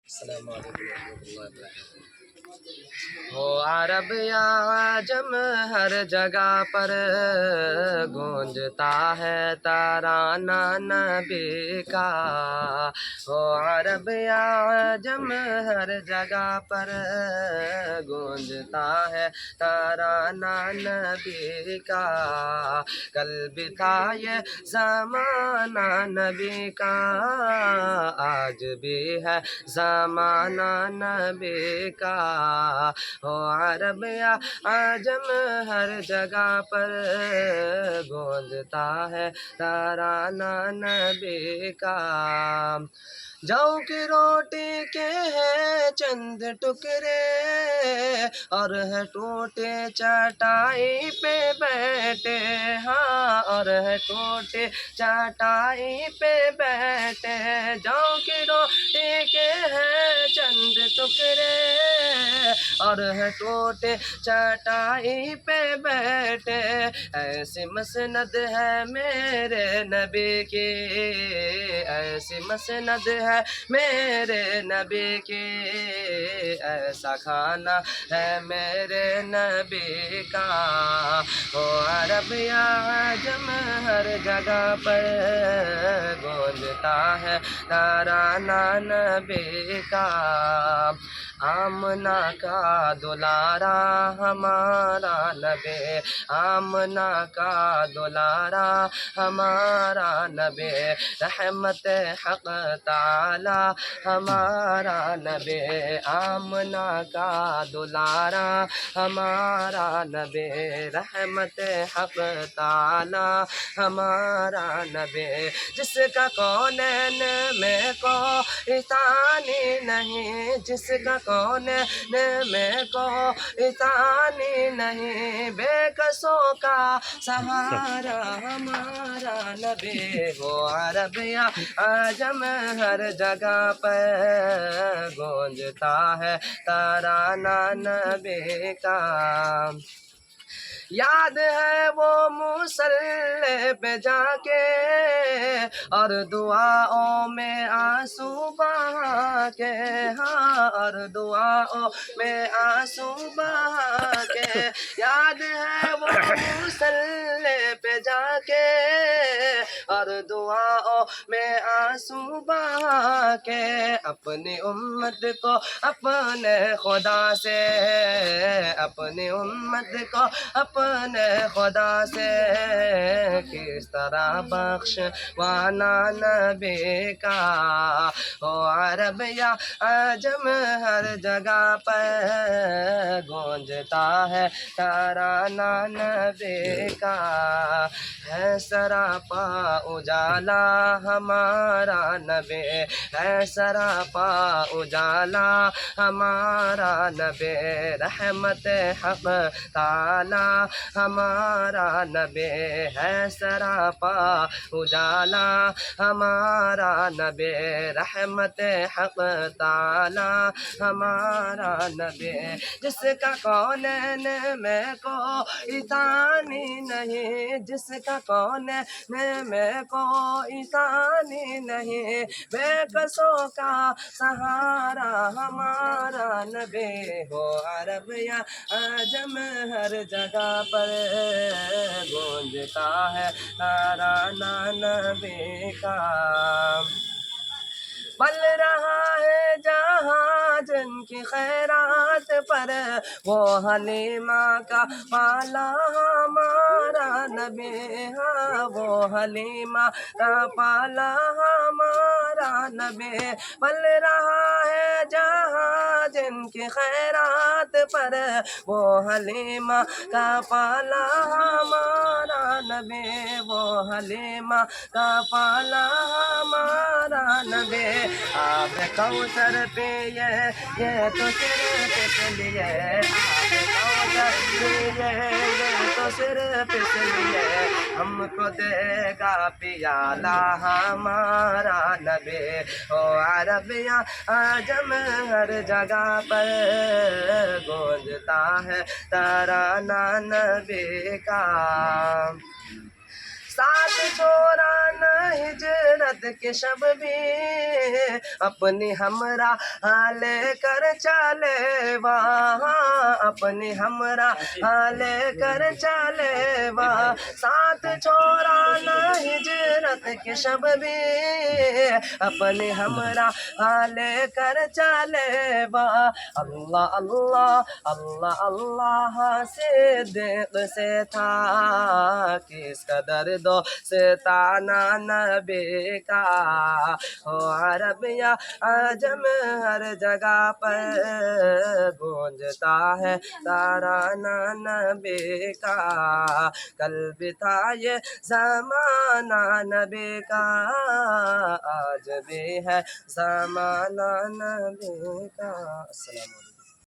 السلام علیکم ورحمۃ اللہ وبرکاتہ۔ ہو عرب یا عجم ہر جگہ پر گونجتا ہے ترانہ نبی کا۔ ہو عرب یا عجم ہر جگہ پر گونجتا ہے ترانہ نبی کا۔ کل بھی تھا یہ زمانہ نبی کا، آج بھی ہے زمانہ نبی کا۔ ہو عرب یا عجم ہر جگہ پر گونجتا ہے ترانہ نبی کا۔ جو کی روٹی کے ہیں چند ٹکڑے اور ہے ٹوٹے چٹائی پہ بیٹھے، ہاں اور ہے ٹوٹے چٹائی پہ بیٹھے۔ جو کی روٹی کے ہیں چند ٹکڑے اور ہے ٹوٹے چٹائی پہ بیٹھے، ایسی مسند ہے میرے نبی کی، ایسی مسند ہے میرے نبی کی، ایسا کھانا ہے میرے نبی کا۔ ہو عرب یا عجم ہر جگہ پر گونجتا ہے ترانہ نبی کا۔ آمنہ کا دلارا ہمارا نبی، آمنہ کا دلارا ہمارا نبی، رحمت حق تعالی ہمارا نبی، آمنہ کا دلارا ہمارا نبی، رحمت حق تعالی ہمارا نبی، جس کا کونین میں کوئی ثانی نہیں، جس کا کونین میں کوئی ثانی نہیں، بے کسوں کا سہارا ہمارا نبی۔ وہ عرب یا عجم ہر جگہ پر گونجتا ہے ترانہ نبی کا۔ یاد ہے وہ مصلی پہ جا کے اور دعاؤں میں آنسو بہا کے، ہاں اور دعاؤں میں آنسو بہا کے، یاد ہے وہ مصلی پہ جا کے اور دعاؤں میں آنسو بہا کے، اپنی امت کو اپنے خدا سے، اپنی امت کو اپنے خدا سے کس طرح بخشوانا نبی کا۔ ہو عرب یا عجم ہر جگہ پر گونجتا ہے ترانہ نبی کا۔ ہے سراپا اجالا ہمارا نبی، ہے سراپا اجالا ہمارا نبی، رحمت حق تعالی ہمارا نبی، ہے سراپا اجالا ہمارا نبی، رحمت حق تعالی ہمارا نبی، جس کا کونین میں کوئی ثانی نہیں، جس کا کونین میں کوئی ثانی نہیں، بے کسوں کا سہارا ہمارا نبی۔ ہو عرب یا عجم ہر جگہ پر گونجتا ہے ترانہ نبی کا۔ پل رہا ہے جہاں جن کی خیرات پر، وہ حلیمہ کا پالا ہمارا نبی، ہاں وہ حلیمہ کا پالا ہمارا نبی، پل رہا ہے جہاں جن کی خیرات پر، وہ حلیمہ کا پالا ہمارا نبی، وہ حلیمہ کا پالا ہمارا نبی۔ آب کوثر پیے یہ تو صرف اس لیے، آب کوثر پیے یہ تو صرف اس لیے، ہم کو دے گا پیالہ ہمارا نبی۔ او عرب یا عجم ہر جگہ پر گونجتا ہے ترانہ نبی کا۔ ساتھ چھوڑا نہ ہجرت کے شب بھی اپنی ہمراہ لے کر چلے وہاں اپنی ہمراہ لے کر چلے وہاں ساتھ چھوڑا نہ ہجرت کے شب بھی اپنی ہمراہ لے کر چلے وہاں اللہ اللہ اللہ اللہ صدیق سے تھا کس قدر دوستانہ نبی کا ہو عرب یا عجم ہر جگہ پر گونجتا ہے ترانہ نبی کا کل بھی تھا یہ زمانہ نبی کا آج بھی ہے زمانہ نبی کا السلام علیکم